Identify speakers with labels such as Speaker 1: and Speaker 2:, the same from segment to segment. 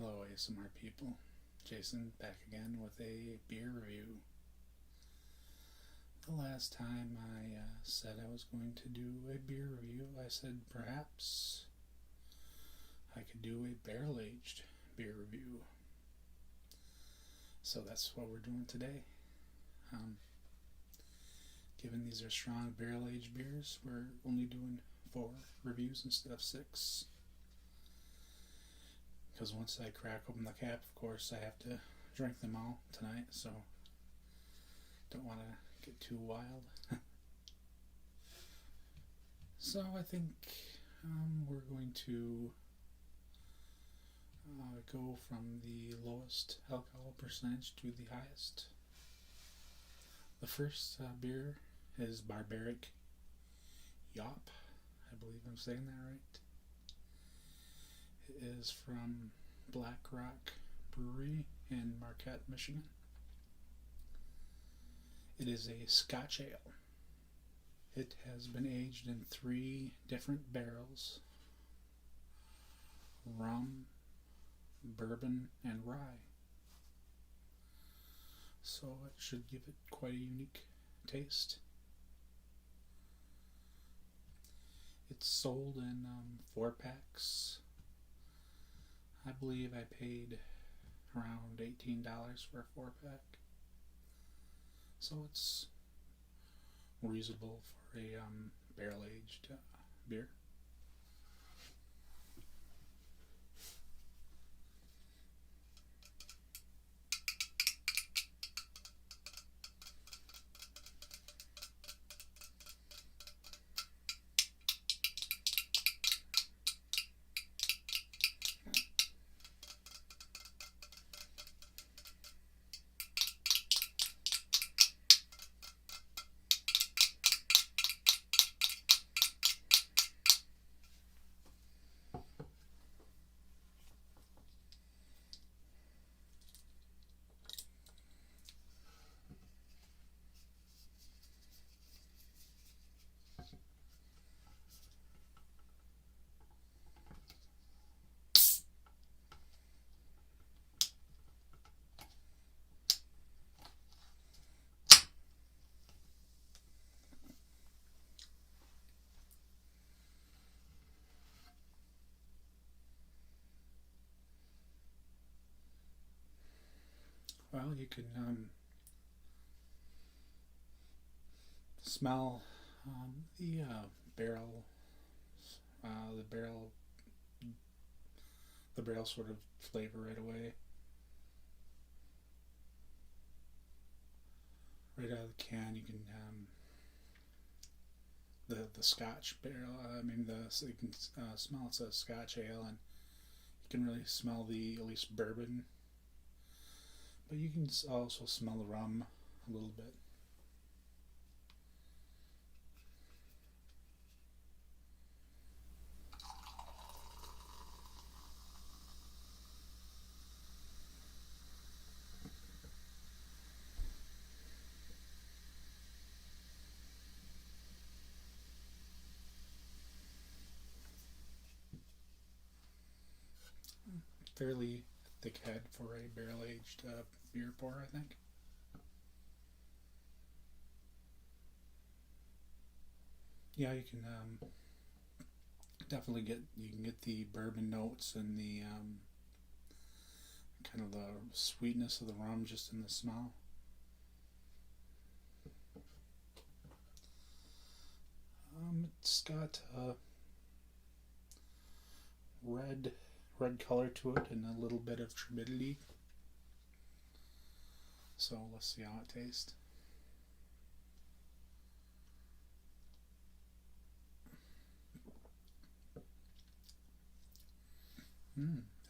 Speaker 1: Hello ASMR people, Jason back again with a beer review. The last time I said I was going to do a beer review, I said perhaps I could do a barrel-aged beer review. So that's what we're doing today. Given these are strong barrel-aged beers, we're only doing 4 reviews instead of 6. Because once I crack open the cap, of course, I have to drink them all tonight, so don't want to get too wild. So I think we're going to go from the lowest alcohol percentage to the highest. The first beer is Barbaric Yop. I believe I'm saying that right. It is from Black Rock Brewery in Marquette, Michigan. It is a Scotch ale. It has been aged in 3 different barrels: rum, bourbon, and rye. So it should give it quite a unique taste. It's sold in 4-packs. I believe I paid around $18 for a 4-pack. So it's reasonable for a barrel-aged beer. Well, you can smell the barrel, the barrel, the barrel sort of flavor right away. Right out of the can, you can the Scotch barrel. So you can smell it's a Scotch ale, and you can really smell the at least bourbon. But you can also smell the rum a little bit. Fairly thick head for a barrel-aged beer pour, I think. Yeah, you can definitely get the bourbon notes and the kind of the sweetness of the rum just in the smell. It's got a red color to it and a little bit of turbidity. So let's see how it tastes.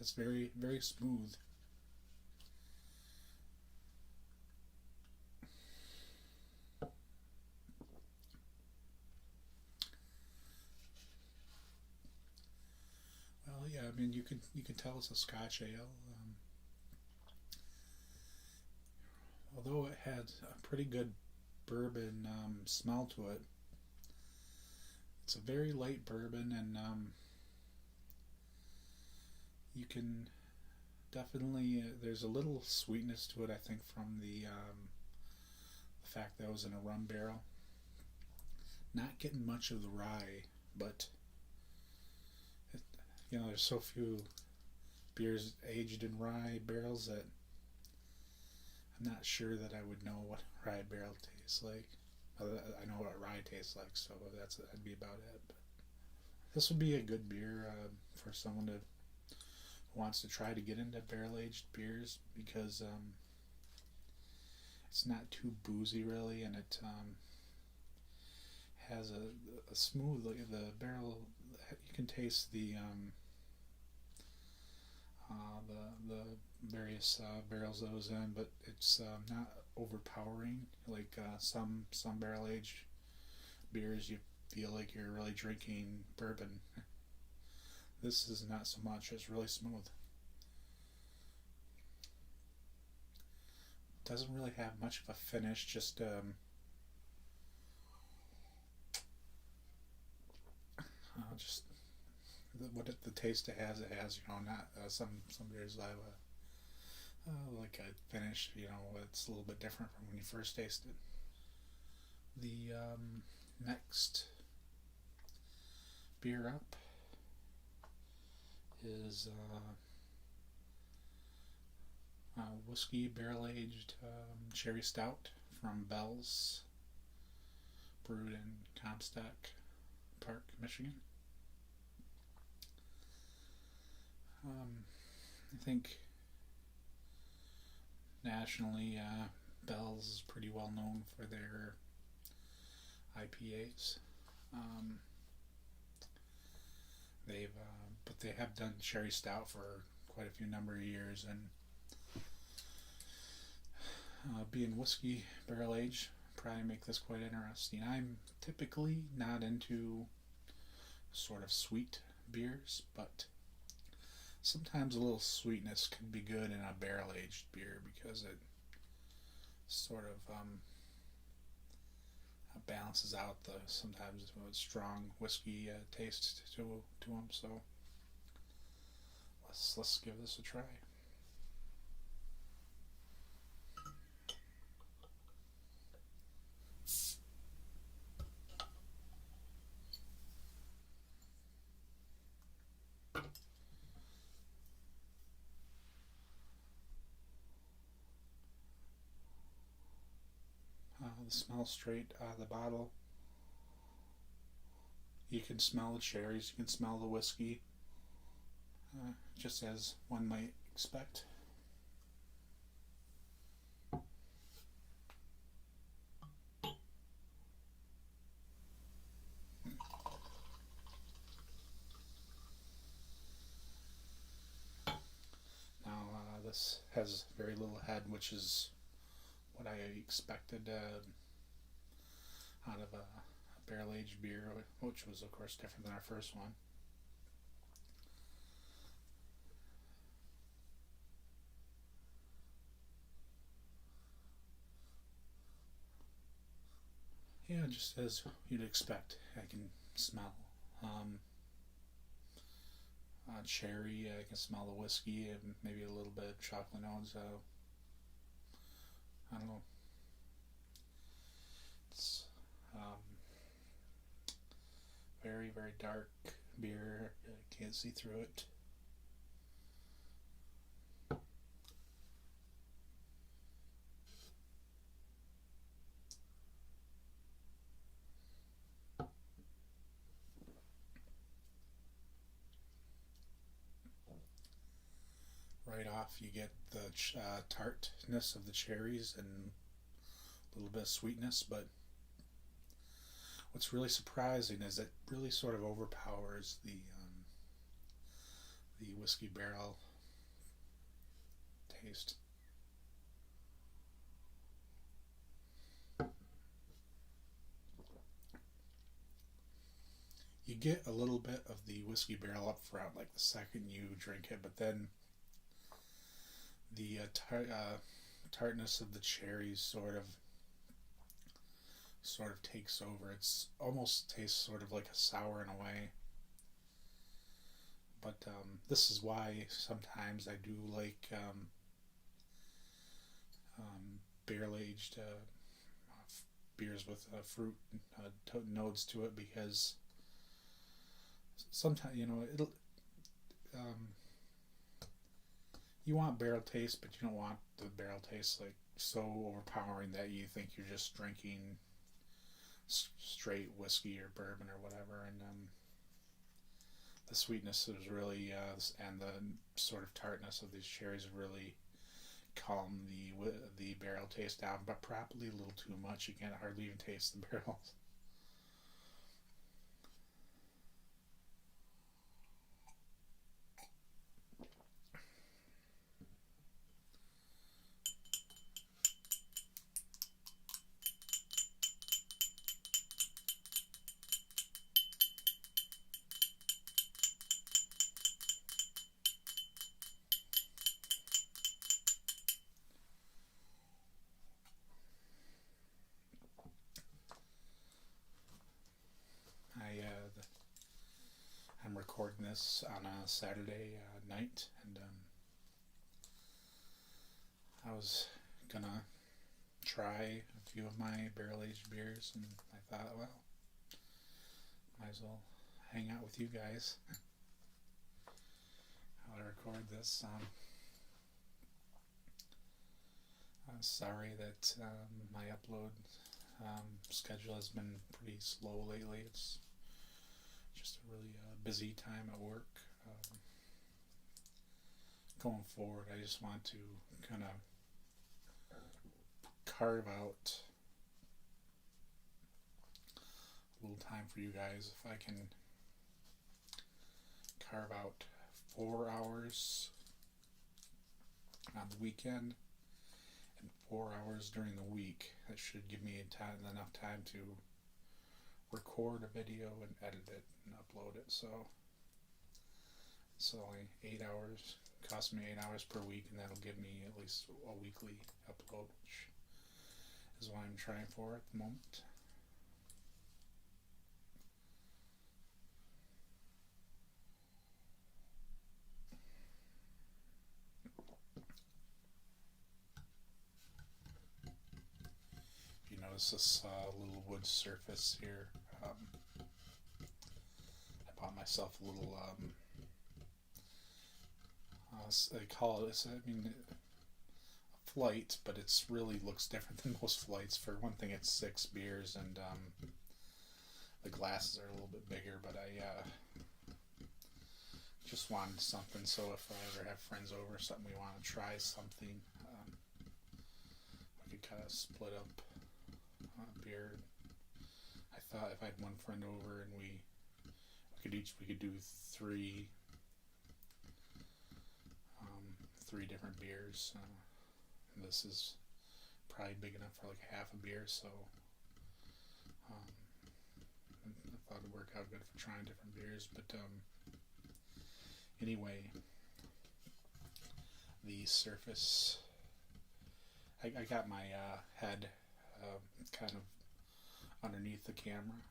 Speaker 1: It's very, very smooth. Well, yeah, I mean you can tell it's a Scotch ale. Although it had a pretty good bourbon smell to it, it's a very light bourbon, and you can Definitely, there's a little sweetness to it. I think from the fact that it was in a rum barrel. Not getting much of the rye, but it, there's so few beers aged in rye barrels that I'm not sure that I would know what rye barrel tastes like. I know what rye tastes like, so that'd be about it. But this would be a good beer for someone who wants to try to get into barrel aged beers because it's not too boozy really, and it has a smooth the barrel. You can taste the various barrels that it was in, but it's not overpowering like some barrel aged beers. You feel like you're really drinking bourbon. This is not so much. It's really smooth. Doesn't really have much of a finish. Just just the taste it has. It has not some beers I have like a finish. It's a little bit different from when you first taste it. The next beer up is whiskey barrel aged cherry stout from Bell's, brewed in Comstock Park, Michigan. I think nationally, Bell's is pretty well known for their IPAs. But they have done cherry stout for quite a few number of years, and being whiskey barrel aged probably make this quite interesting. I'm typically not into sort of sweet beers, but sometimes a little sweetness can be good in a barrel aged beer because it sort of balances out the sometimes strong whiskey taste to them. So let's give this a try. The smell straight out of the bottle. You can smell the cherries, you can smell the whiskey, just as one might expect. Now, this has very little head, which is what I expected out of a barrel aged beer, which was, of course, different than our first one. Yeah, just as you'd expect. I can smell cherry, I can smell the whiskey, and maybe a little bit of chocolate notes. I don't know. It's very, very dark beer. I can't see through it. Right off, you get the tartness of the cherries and a little bit of sweetness, but what's really surprising is it really sort of overpowers the whiskey barrel taste. You get a little bit of the whiskey barrel up front, like the second you drink it, but then the tartness of the cherries sort of takes over. It's almost tastes sort of like a sour in a way, But this is why sometimes I do like barrel aged beers with fruit notes to it, because sometimes it'll you want barrel taste, but you don't want the barrel taste like so overpowering that you think you're just drinking straight whiskey or bourbon or whatever. And the sweetness is really and the sort of tartness of these cherries really calm the barrel taste down, but probably a little too much. You can't hardly even taste the barrels. I'm recording this on a Saturday night, and I was gonna try a few of my barrel aged beers, and I thought, well, might as well hang out with you guys while I record this. I'm sorry that my upload schedule has been pretty slow lately. It's just a really busy time at work. Going forward, I just want to kind of carve out a little time for you guys. If I can carve out 4 hours on the weekend and 4 hours during the week, that should give me enough time to record a video and edit it and upload it. So it's only 8 hours. Cost me 8 hours per week, and that'll give me at least a weekly upload, which is what I'm trying for at the moment. You notice this little wood surface here. I bought myself a little they call it, a flight, but it's really looks different than most flights. For one thing, it's 6 beers, and the glasses are a little bit bigger, but I just wanted something, so if I ever have friends over, something we want to try something, we could kind of split up beer. I thought if I had one friend over and we could do three different beers. This is probably big enough for like half a beer, so I thought it'd work out good for trying different beers. But anyway, the surface, I got my head kind of underneath the camera.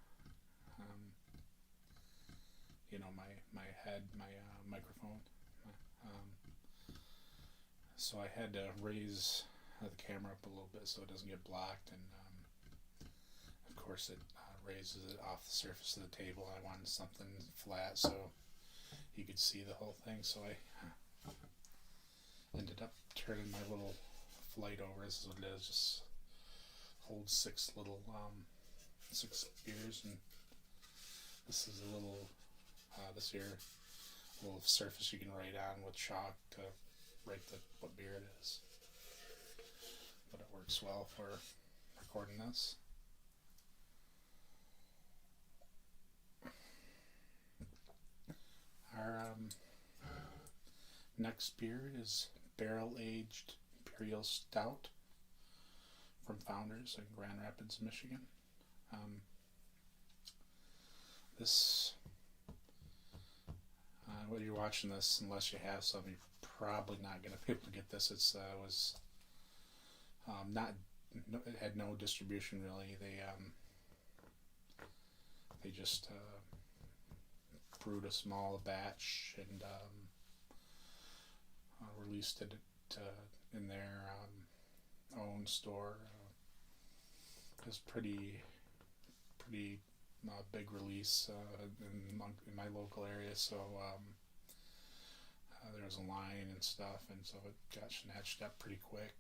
Speaker 1: My head, my microphone. So I had to raise the camera up a little bit so it doesn't get blocked, and of course it raises it off the surface of the table. I wanted something flat so you could see the whole thing, so I ended up turning my little flight over. This is what it is, just holds 6 little 6 beers, and this is a little this here little surface you can write on with chalk to write what beer it is. But it works well for recording this. Our next beer is barrel aged Imperial Stout from Founders in Grand Rapids, Michigan. This when you're watching this, unless you have some, you're probably not going to be able to get this. It it had no distribution really. They just brewed a small batch and released it in their own store. It was pretty big release in my local area, so there was a line and stuff, and so it got snatched up pretty quick.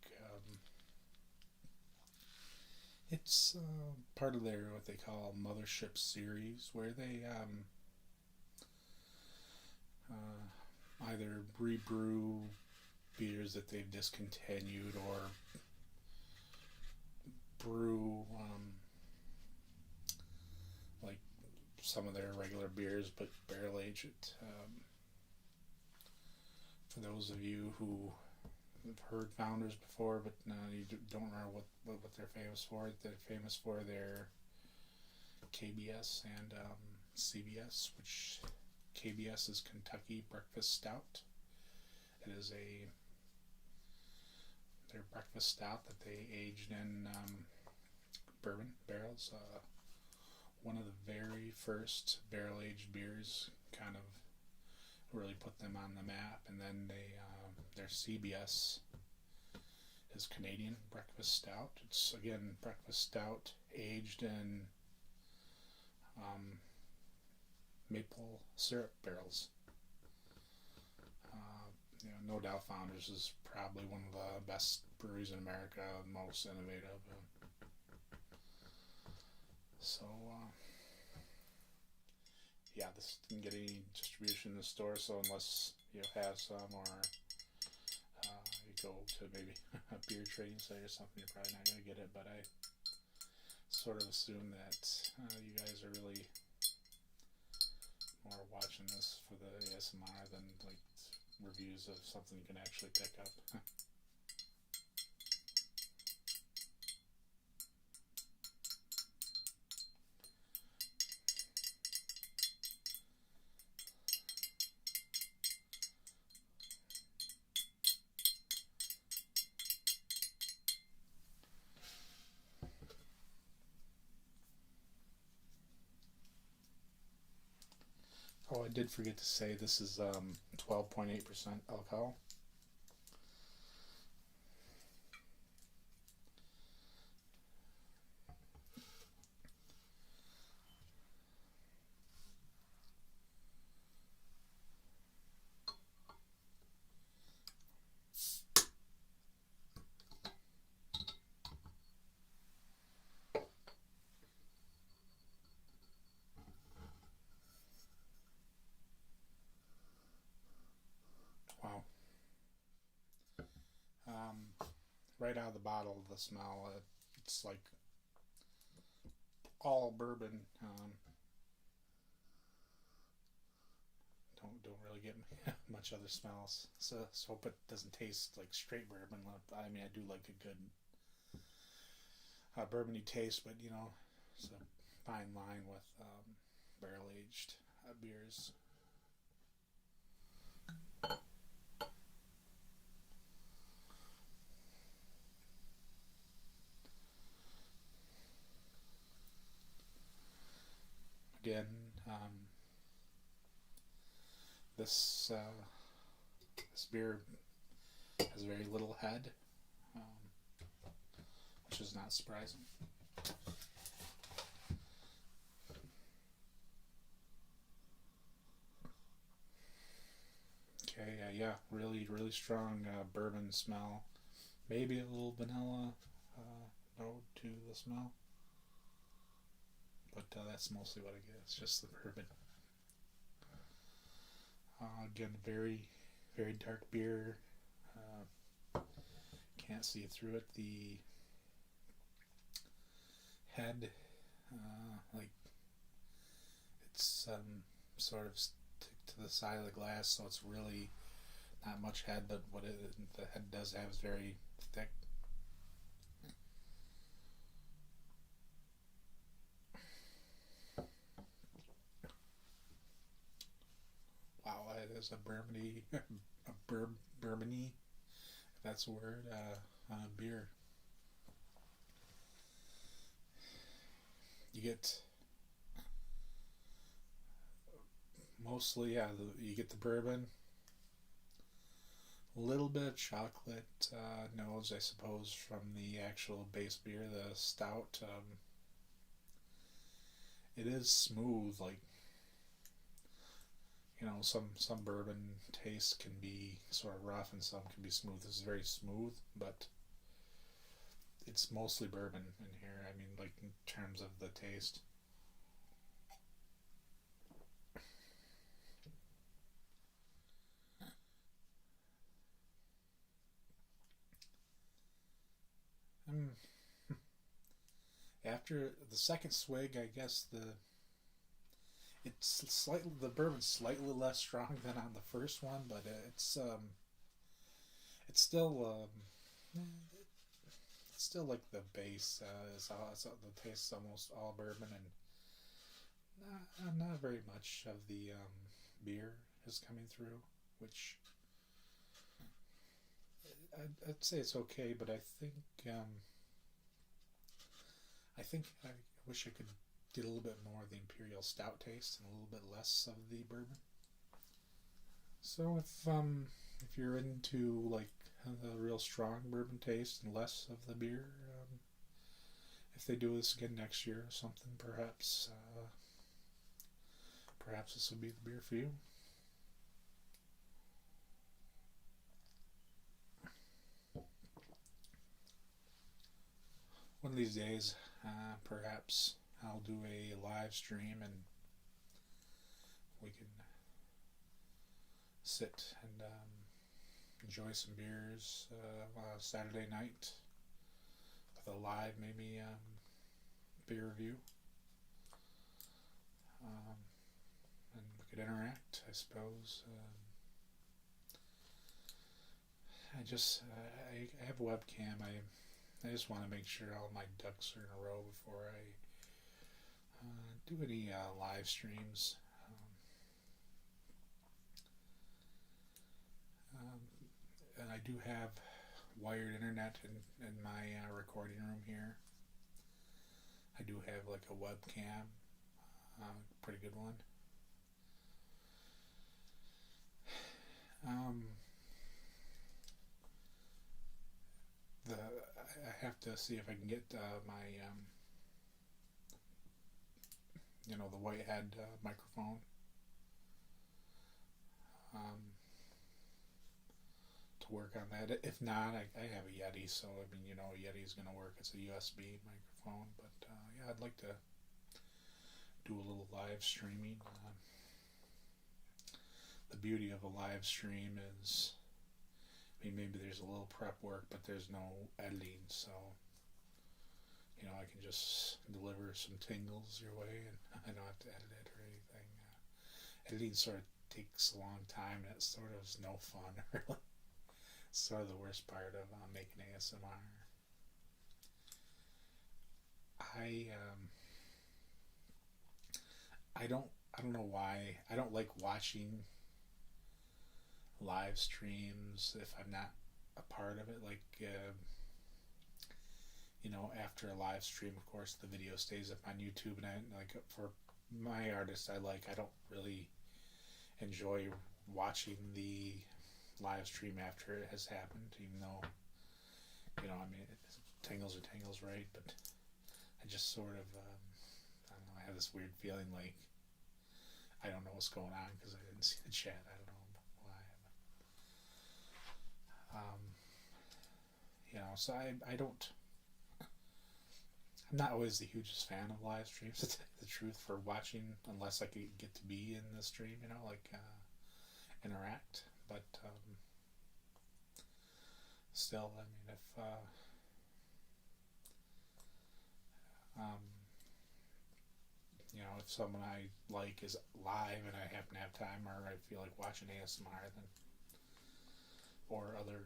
Speaker 1: It's part of their what they call Mothership series, where they either rebrew beers that they've discontinued or brew like some of their regular beers but barrel age it. For those of you who have heard Founders before but you don't remember what they're famous for, their KBS and CBS, which KBS is Kentucky Breakfast Stout. It is their breakfast stout that they aged in bourbon barrels. One of the very first barrel aged beers, kind of really put them on the map. And then their CBS is Canadian Breakfast Stout. It's again breakfast stout aged in maple syrup barrels. No doubt Founders is probably one of the best breweries in America, most innovative. So, this didn't get any distribution in the store, so unless you have some or you go to maybe a beer trading site or something, you're probably not going to get it, but I sort of assume that you guys are really more watching this for the ASMR than like reviews of something you can actually pick up. Oh, I did forget to say this is 12.8% alcohol. Wow. Right out of the bottle, the smell, it's like all bourbon. Don't really get much other smells. So hope it doesn't taste like straight bourbon. I mean, I do like a good bourbony taste, but it's a fine line with barrel aged beers. Again, this beer has very little head, which is not surprising. Okay, really, really strong bourbon smell. Maybe a little vanilla note to the smell. But that's mostly what I get. It's just the bourbon. Again, very, very dark beer. Can't see through it. The head, like it's sort of stick to the side of the glass, so it's really not much head. But what the head does have is very thick. Wow, it is a bourbony, if that's a word, beer. You get Mostly, yeah, you get the bourbon, a little bit of chocolate nose, I suppose, from the actual base beer, the stout. It is smooth, like some bourbon tastes can be sort of rough and some can be smooth. This is very smooth, but it's mostly bourbon in here. I mean, like in terms of the taste. Mm. After the second swig, I guess the bourbon's slightly less strong than on the first one, but it's still it's still like the base the taste is almost all bourbon, and not very much of the beer is coming through, which I'd say it's okay, but I think I wish I could get a little bit more of the imperial stout taste and a little bit less of the bourbon. So if you're into like the real strong bourbon taste and less of the beer, if they do this again next year or something, perhaps this will be the beer for you. One of these days, perhaps I'll do a live stream and we can sit and enjoy some beers Saturday night with a live maybe beer review. And we could interact, I suppose. I have a webcam. I just want to make sure all my ducks are in a row before I do any live streams. And I do have wired internet in my recording room here. I do have like a webcam, pretty good one. Um, I have to see if I can get my the Whitehead microphone. To work on that. If not, I have a Yeti, so I mean, Yeti's gonna work. It's a USB microphone, but yeah, I'd like to do a little live streaming. The beauty of a live stream is, I mean, maybe there's a little prep work, but there's no editing, so I can just deliver some tingles your way, and I don't have to edit it or anything. Editing sort of takes a long time, and it sort of is no fun, really. It's sort of the worst part of making ASMR. I I don't know why I don't like watching live streams if I'm not a part of it. Like after a live stream, of course, the video stays up on YouTube, and I like for my artists I don't really enjoy watching the live stream after it has happened, even though I mean, tingles are tingles, right? But I just sort of I don't know. I have this weird feeling like I don't know what's going on because I didn't see the chat. I don't know why. But, so I don't. I'm not always the hugest fan of live streams, to tell you the truth, for watching, unless I could get to be in the stream, like interact. But still, I mean, um, if someone I like is live and I happen to have time, or I feel like watching ASMR, then or other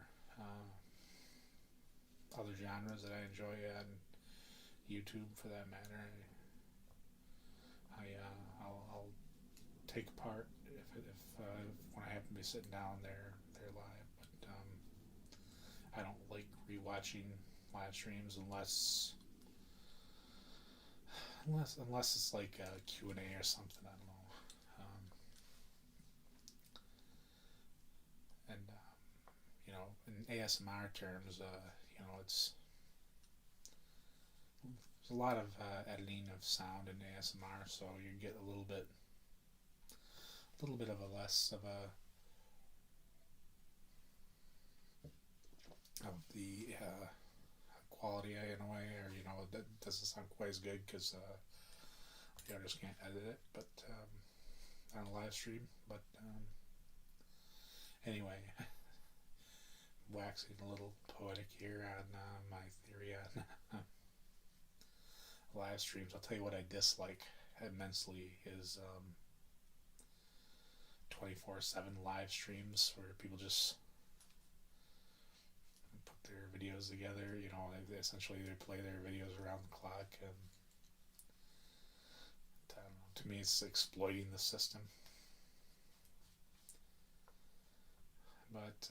Speaker 1: genres that I enjoy on YouTube, for that matter, I'll take part if when I happen to be sitting down there they're live. But I don't like rewatching live streams unless it's like a Q&A or something. I don't know. in ASMR terms, there's a lot of editing of sound in ASMR, so you get a little bit of a less of a of the quality in a way, or that doesn't sound quite as good because you just can't edit it, but on a live stream. But anyway, waxing a little poetic here on my theory on live streams. I'll tell you what I dislike immensely is 24/7 live streams where people just put their videos together. They essentially play their videos around the clock, and I don't know, to me it's exploiting the system. But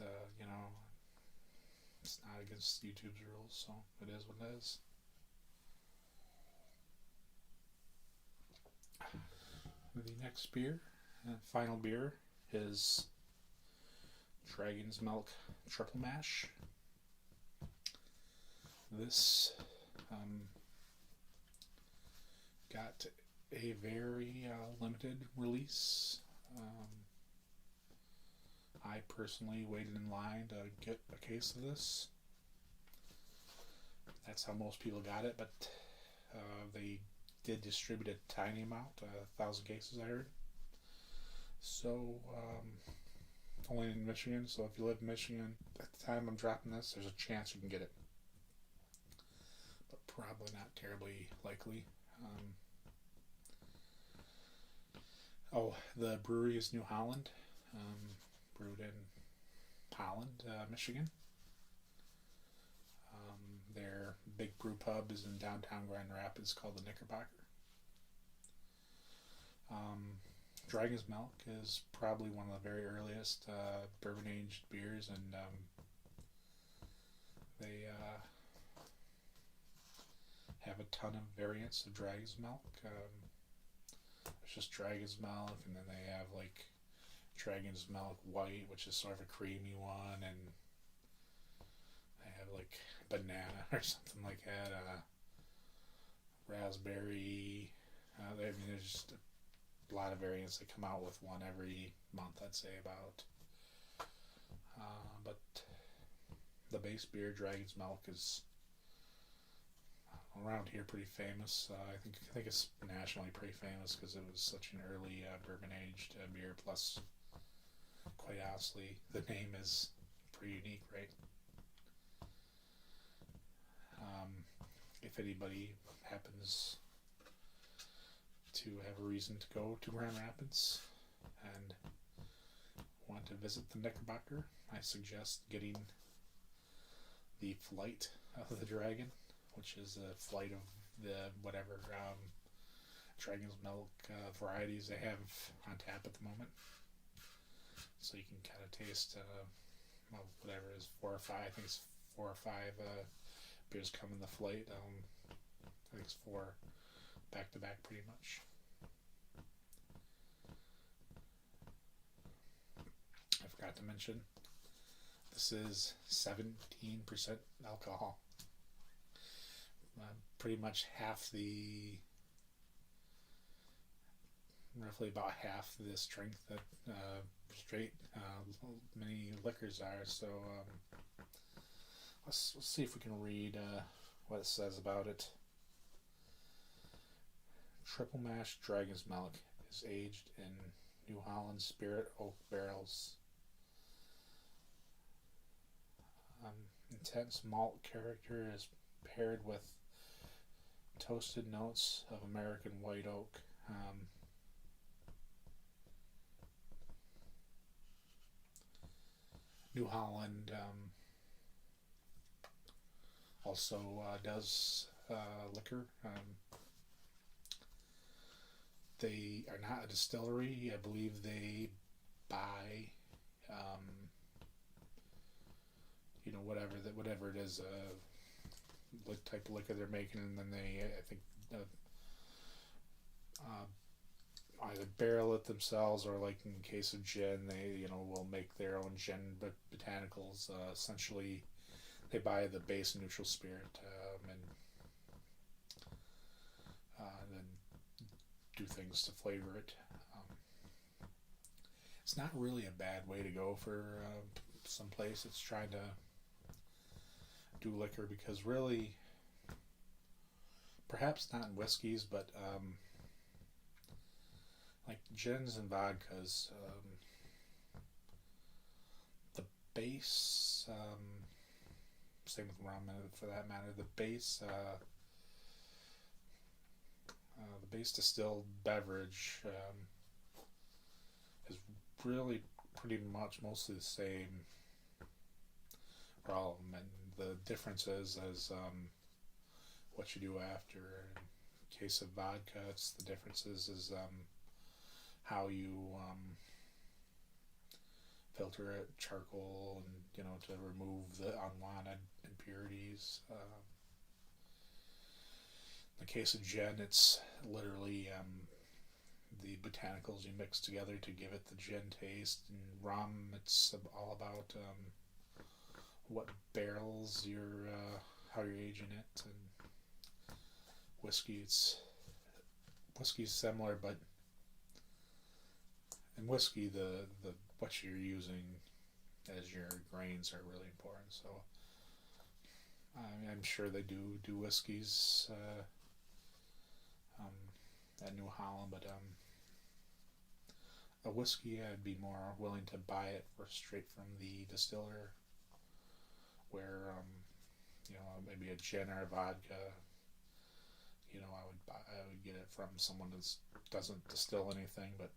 Speaker 1: it's not against YouTube's rules, so it is what it is. The next beer, final beer, is Dragon's Milk Triple Mash. This got a very limited release. I personally waited in line to get a case of this. That's how most people got it, but they did distribute a tiny amount, 1,000 cases I heard. So, only in Michigan, so if you live in Michigan, at the time I'm dropping this, there's a chance you can get it. But probably not terribly likely. The brewery is New Holland. Brewed in Holland, Michigan. Their big brew pub is in downtown Grand Rapids called the Knickerbocker. Dragon's Milk is probably one of the very earliest bourbon aged beers, and they have a ton of variants of Dragon's Milk. There's just Dragon's Milk, and then they have like Dragon's Milk White, which is sort of a creamy one, and they have like banana or something like that, raspberry. There's just a lot of variants. They come out with one every month, I'd say, about. But the base beer, Dragon's Milk, is around here pretty famous. I think it's nationally pretty famous because it was such an early bourbon aged beer. Plus, quite honestly, the name is pretty unique, right? If anybody happens to have a reason to go to Grand Rapids and want to visit the Knickerbocker, I suggest getting the Flight of the Dragon, which is a flight of the whatever Dragon's Milk varieties they have on tap at the moment. So you can kind of taste whatever it is, 4 or 5. I think it's 4 or 5 beers come in the flight. I think it's 4 back to back pretty much. I forgot to mention, this is 17% alcohol. Pretty much roughly about half the strength that straight many liquors are. So let's see if we can read what it says about it. Triple Mash Dragon's Milk is aged in New Holland Spirit Oak barrels. Intense malt character is paired with toasted notes of American white oak. New Holland also does liquor. They are not a distillery. I believe they buy, whatever it is, what type of liquor they're making, and then they, I think, either barrel it themselves, or like in case of gin, they will make their own gin botanicals. Essentially, they buy the base neutral spirit, and then do things to flavor it. It's not really a bad way to go for some place that's trying to do liquor, because really, perhaps not in whiskeys, but like gins and vodkas, the base, same with rum for that matter, the base distilled beverage is really pretty much mostly the same for all of them, and the difference is what you do after. In case of vodka, the difference is how you filter it, charcoal, and to remove the unwanted impurities. In the case of gin, it's literally the botanicals you mix together to give it the gin taste. And rum, it's all about what barrels how you're aging it. And whiskey's similar, but in whiskey, the what you're using as your grains are really important. So I'm sure they do whiskeys at New Holland, but a whiskey, I'd be more willing to buy it straight from the distiller, where maybe a gin or a vodka, I would get it from someone that doesn't distill anything, but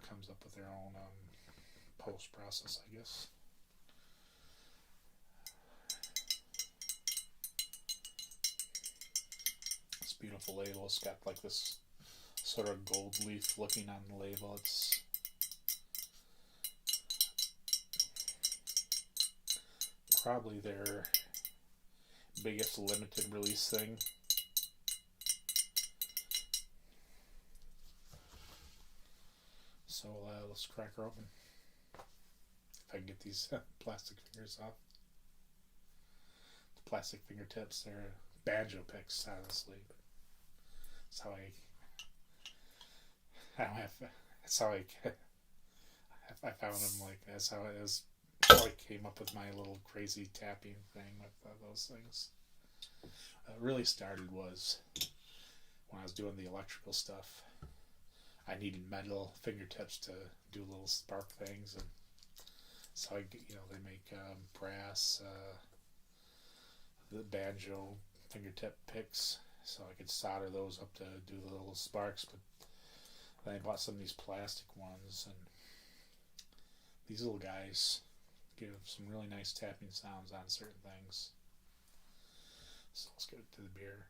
Speaker 1: comes up with their own post process, I guess. This beautiful label. It's got like this sort of gold leaf looking on the label. It's probably their biggest limited release thing. So let's crack her open. If I can get these plastic fingers off. The plastic fingertips, they're banjo picks, honestly. That's how I found them. Like, that's how it is. How I came up with my little crazy tapping thing with those things. It really started was when I was doing the electrical stuff. I needed metal fingertips to do little spark things, and so they make brass, the banjo fingertip picks, so I could solder those up to do the little sparks. But then I bought some of these plastic ones, and these little guys give some really nice tapping sounds on certain things. So let's get to the beer.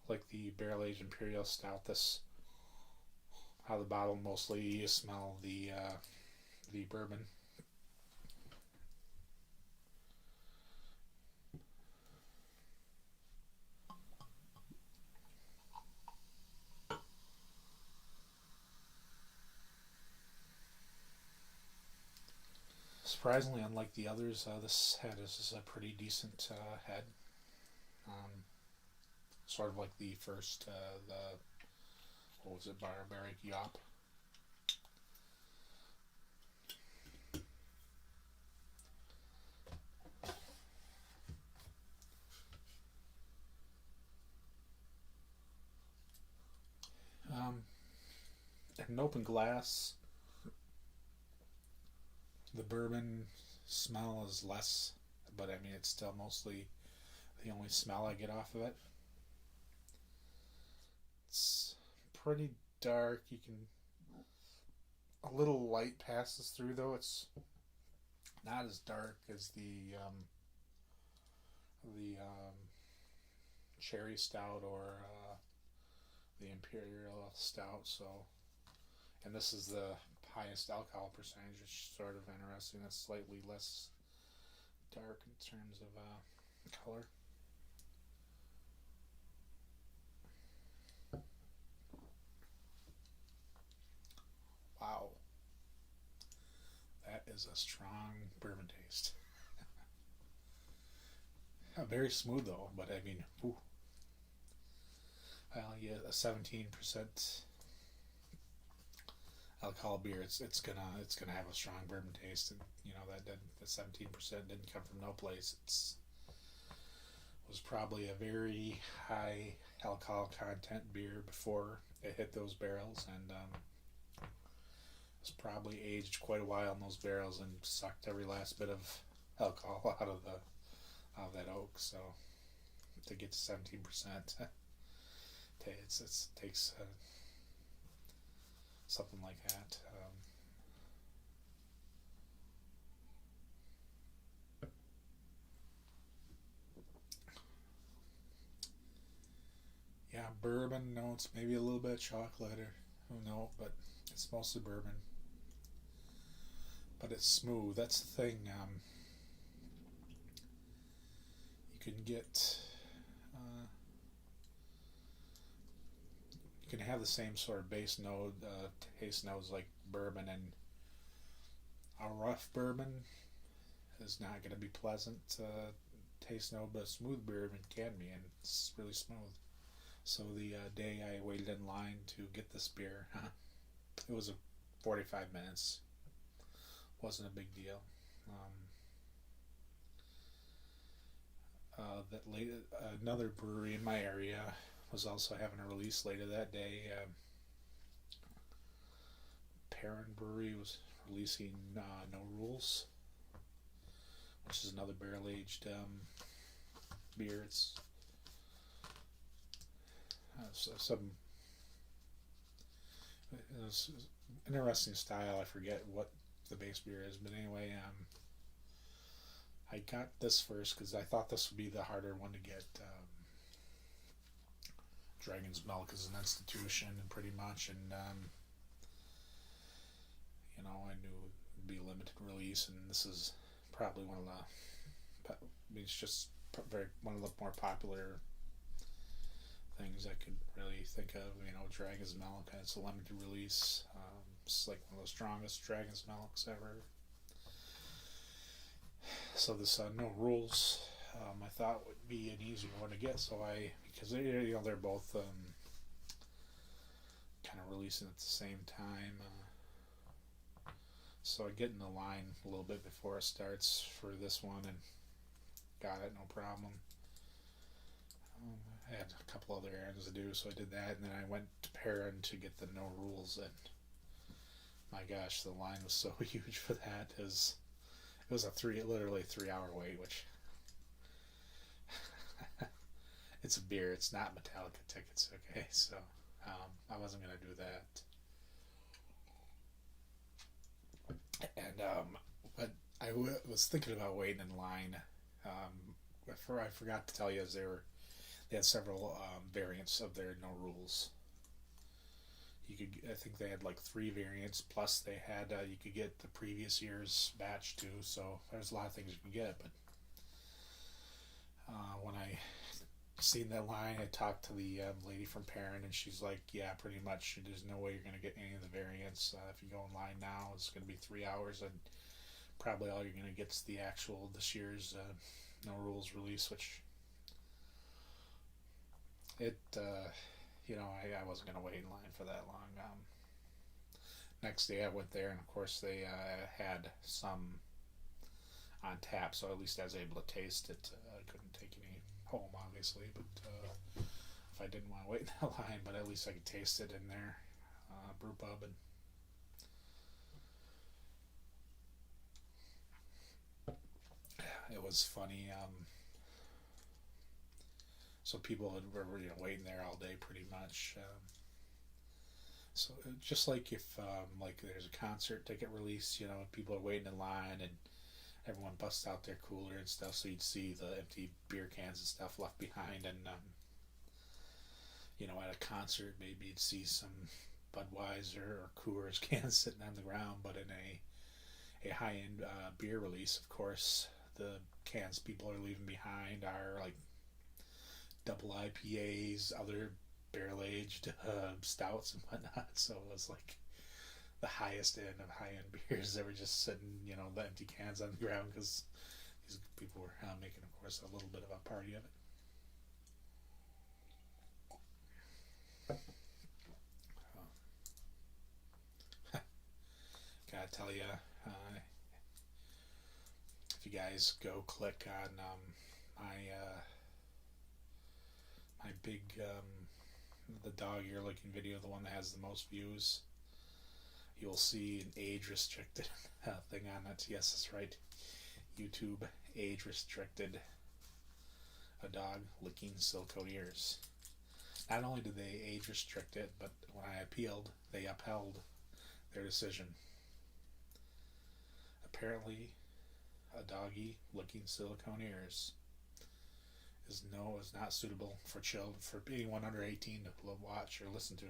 Speaker 1: Like the barrel-aged Imperial Stout, this out of the bottle mostly you smell the bourbon. Surprisingly, unlike the others, this head is a pretty decent head. Sort of like the first, what was it, Barbaric Yop. In an open glass, the bourbon smell is less, but I mean it's still mostly the only smell I get off of it. It's pretty dark. You can, a little light passes through though. It's not as dark as the cherry stout or the Imperial Stout. So, and this is the highest alcohol percentage, which is sort of interesting. It's slightly less dark in terms of color. Wow, that is a strong bourbon taste. Very smooth though, but I mean, ooh, well, yeah, a 17% alcohol beer, it's gonna have a strong bourbon taste, and that the 17% didn't come from no place. It's was probably a very high alcohol content beer before it hit those barrels, and it's probably aged quite a while in those barrels and sucked every last bit of alcohol out of that oak. So to get to 17%, it takes something like that. Yeah, bourbon notes, maybe a little bit of chocolate, or who knows, but it's mostly bourbon. But it's smooth. That's the thing. You can get, uh, you can have the same sort of base note, taste notes like bourbon, and a rough bourbon is not going to be pleasant taste note, but a smooth bourbon can be, and it's really smooth. So the day I waited in line to get this beer, it was a 45 minutes. Wasn't a big deal. Um, that late, another brewery in my area was also having a release later that day. Perrin Brewery was releasing No Rules, which is another barrel aged beer. It's some interesting style. I forget what the base beer is, but anyway, I got this first because I thought this would be the harder one to get. Dragon's Milk is an institution, and pretty much, and I knew it'd be a limited release, and this is probably one of the. I mean, it's just very one of the more popular things I could really think of. Dragon's Milk. It's a limited release. It's like one of the strongest Dragon's Milks ever. So this No Rules, I thought would be an easier one to get. So because they're both kind of releasing at the same time. So I get in the line a little bit before it starts for this one, and got it, no problem. I had a couple other errands to do, so I did that, and then I went to Perrin to get the No Rules, and my gosh, the line was so huge for that. It was literally 3 hour wait, which it's a beer, it's not Metallica tickets, okay? So I wasn't gonna do that, and but I was thinking about waiting in line. I forgot to tell you, they had several variants of their No Rules. I think they had like 3 variants, plus they had you could get the previous year's batch too. So there's a lot of things you can get. But when I seen that line, I talked to the lady from Perrin, and she's like, "Yeah, pretty much. There's no way you're gonna get any of the variants. If you go in line now, it's gonna be 3 hours, and probably all you're gonna get is the actual this year's No Rules release, which." I wasn't going to wait in line for that long. Next day I went there, and of course they had some on tap, so at least I was able to taste it. I couldn't take any home, obviously, but if I didn't want to wait in that line, but at least I could taste it in their brew pub. And it was funny. So people were waiting there all day, pretty much. So just like if like there's a concert ticket release, people are waiting in line, and everyone busts out their cooler and stuff, so you'd see the empty beer cans and stuff left behind, and at a concert maybe you'd see some Budweiser or Coors cans sitting on the ground, but in a high-end beer release, of course, the cans people are leaving behind are like double IPAs, other barrel aged stouts and whatnot. So it was like the highest end of high end beers that were just sitting, the empty cans on the ground because these people were making, of course, a little bit of a party of it. Gotta tell you, if you guys go click on my big the dog ear looking video, the one that has the most views, you'll see an age restricted thing on it. Yes, that's right. YouTube age restricted a dog licking silicone ears. Not only did they age restrict it, but when I appealed, they upheld their decision. Apparently, a doggy licking silicone ears is not suitable for children, for anyone under 18 to watch or listen to.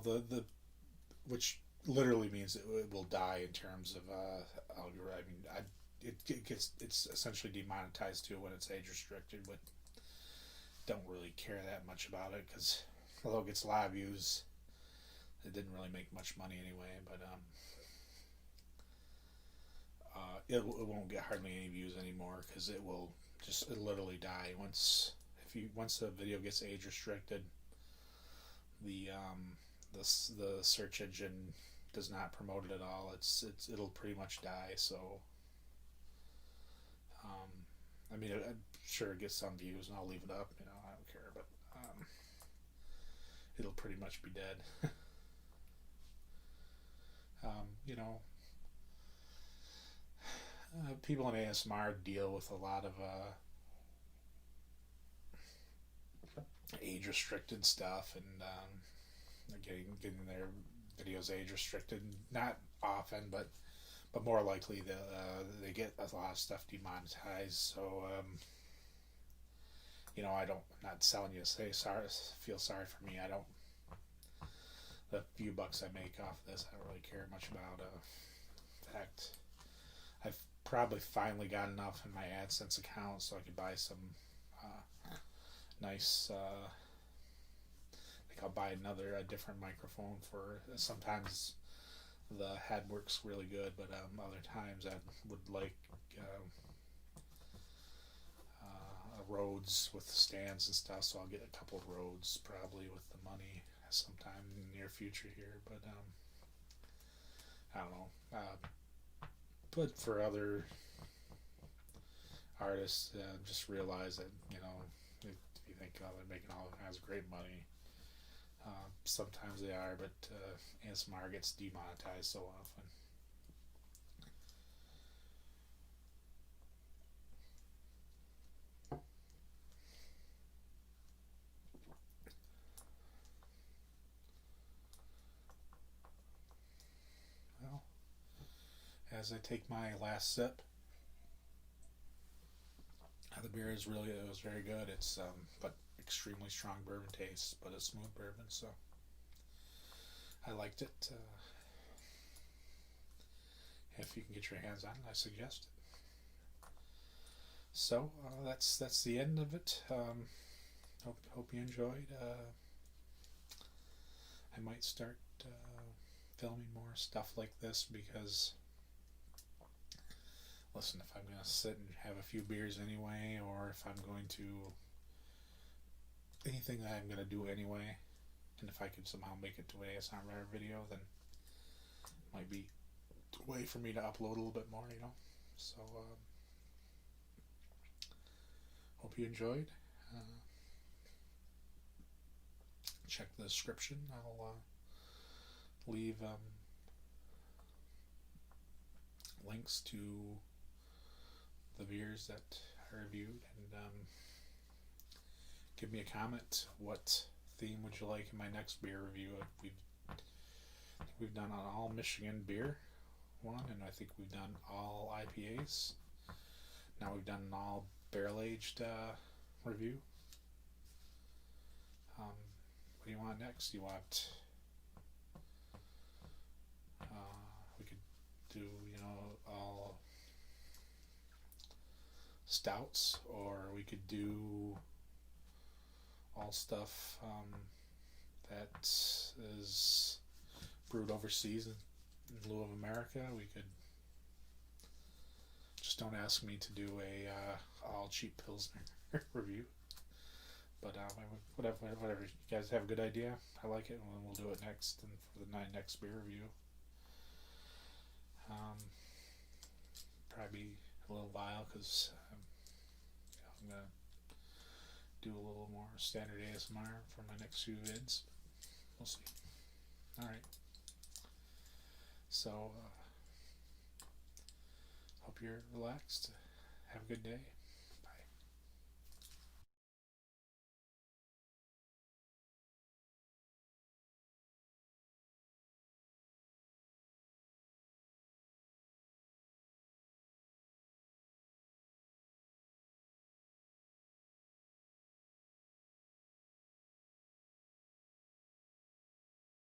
Speaker 1: The which literally means it will die in terms of algorithm. It's essentially demonetized too when it's age restricted, but don't really care that much about it because although it gets a lot of views, it didn't really make much money anyway. But it won't get hardly any views anymore because it literally die once the video gets age restricted. The search engine does not promote it at all. It'll pretty much die. So I'm sure it gets some views and I'll leave it up. I don't care, but it'll pretty much be dead. People in ASMR deal with a lot of age restricted stuff and getting their videos age restricted. Not often, but more likely they get a lot of stuff demonetized. So I'm not selling you to say sorry. Feel sorry for me. I don't. The few bucks I make off this, I don't really care much about. In fact, I've probably finally got enough in my AdSense account so I could buy some nice. I'll buy a different microphone for. Sometimes the head works really good, but other times I would like Rhodes with stands and stuff. So I'll get a couple of Rhodes probably with the money sometime in the near future here. But I don't know. But for other artists, just realize that if you think they're making all kinds of great money. Sometimes they are, but ASMR gets demonetized so often. Well, as I take my last sip, the beer it was very good. It's but extremely strong bourbon taste, but a smooth bourbon, so I liked it. If you can get your hands on it, I suggest it. So that's the end of it. Hope you enjoyed. I might start filming more stuff like this because, listen, if I'm going to sit and have a few beers anyway, or if I'm going to anything that I'm going to do anyway, and if I could somehow make it to an ASMR video, then it might be a way for me to upload a little bit more, So, hope you enjoyed. Check the description. I'll leave links to the beers that I reviewed, and give me a comment. What theme would you like in my next beer review? We've done an all Michigan beer one, and I think we've done all IPAs. Now we've done an all barrel aged review. What do you want next? You want We could do, all stouts, or we could do all stuff that is brewed overseas in lieu of America. We could just don't ask me to do a all cheap Pilsner review. But whatever. You guys have a good idea. I like it, and we'll do it next and for the next beer review. Probably a little while because I'm gonna do a little more standard ASMR for my next few vids. We'll see. All right. So hope you're relaxed. Have a good day.